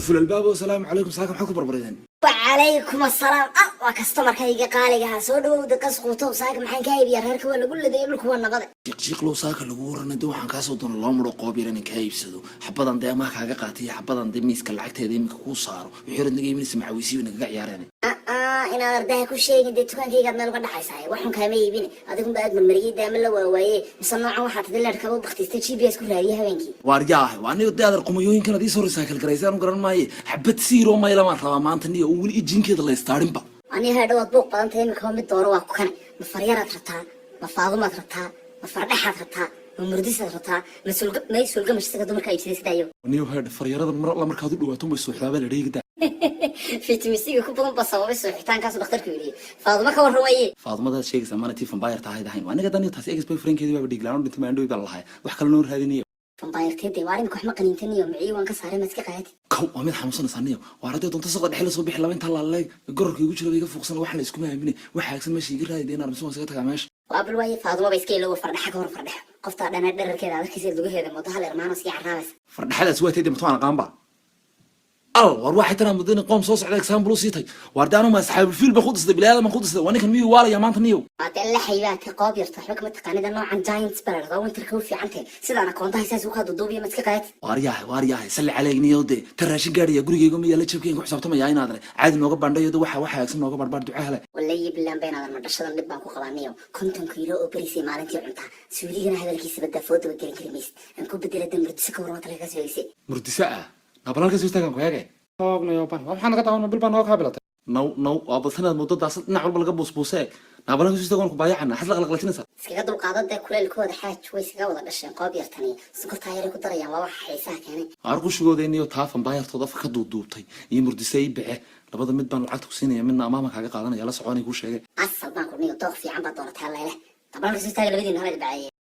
قفل الباب والسلام عليكم ساكن حكم بربريدين. وعليكم السلام وكستمر كي قالي سود ودقس قوتو ساكن maxaan ka iibiyaa reerka waa lagu leeday dhulku waa nabad jiq loo saaka lagu waranay waxaan ka soo doonay loo maro qoob yar in ka iibsado xabadan deemaha kaaga qaatay xabadan deemiska lacagteeda imika ku saaro wixii radniga iibinaysa macawiisiin naga ciyaareen ina ardaha ku sheegin dee tukaankayga meel uga dhaxaysaa waxaan kaama iibin adigu baad marmariyay daama la waawaaye mise noocan waxaad dilaarka u baqtistay GPS ku raadiyo habeenkii waaryaah waa aniga daadar qumooyinkan adii soo recycle gareysaan garan maaye xabad siiro ma ilama raba maanta niyo wali jinkeeda la istaarinba aniga hadhood buuq badan tahay imika mid dooro waa ku kan ma faryaraad rabtaa ma faadumaad rabtaa ma fardhaxaad rabtaa ma murdisad rabtaa ma sulga mashtaga dumarka iibsaday sidaayo niyo head faryarada markaad u dhawaato ma soo xaaba la dheegida فيتامين ku badan ba sababay suuxitaankaas dhakhtarku yiri faaduma ka warramaye faadumada sheegaysa maantii vampire tahay dahayn aniga dan taas ex boyfriendkeedii baa dhiglaan dhintay maandhow baa lahayd wax kale noo raadinayo vampire teedii waarin ku xma qaniintaniyo miciy waan ka saaray maska qaati kow waa mid xanuunsanaysaaniyo waa raday doonta soo dhaxla soo bixi laba inta la leeg gororka igu jiro iga fuuqsan wax la isku maaminay wax haagsan meesha iga raadiyay inaan miso iska tagaa meesha waabal way faaduma ba iska ilaa fardhaxa ka hor fardhaxa qofta dhanaa dhererkeeda adkiisa lugaheeda muddo hal hermaano si carraabas fardhaxadaas waa teedii matoona qaanba واحد ترى مدينة قوم صوص عليك سام بلوسيتي واردانو ما أصحاب الفيلم بخدس ده بلاد ما خدس ده وأنا كان ميو وارا يا مان تنيو أتلا حيوات قاب يرتاح لك متقني ده نوع عن جاينتس برر ده وين تركوا في عنته سيدا أنا كنت هيساس وخد الضوبية مسكقات وارياه سلي عليك نيو ده ترى شن قاري يقول يقوم يلا تشوفين حسابته ما جاي نادر عاد نوقف بعند يده وح يكسر نوقف بعد دعاء ولا يبلان بين هذا المدرسة اللي بانكو خلانيو كنتم كيلو أبريسي مالنتي عنتها سورينا هذا الكيس بدأ فوت وجرين كريميس أنكم بدي لدم مرتسك ورمات لك سويسي مرتساء نبلا لك سويستا كم كوياك طابنا يا بان waxaan naga taawno bilbaan oo kaabilata نو أبو سنة مدة داس نعمل بلقى بوسبوسك نبلا لك سويستا كم كوياحنا حتى لقى لكنسا iskaga dulqaadada ده كل الكود حاج way iskaga wada dhasheen qoob yartani sonkorta yar ku darayaan waa wax xiisaha keenay arqushigooda inuu taafan baayartooda fa ka duubtay iyo murdisay bixi labada mid baan lacagta ku siinaya midna amaama kaaga qaadanaya la soconay ku sheegay asal baan ku niyo dooq fiican baa doonataa leeyahay taban ka soo taagay labadiina hal bacay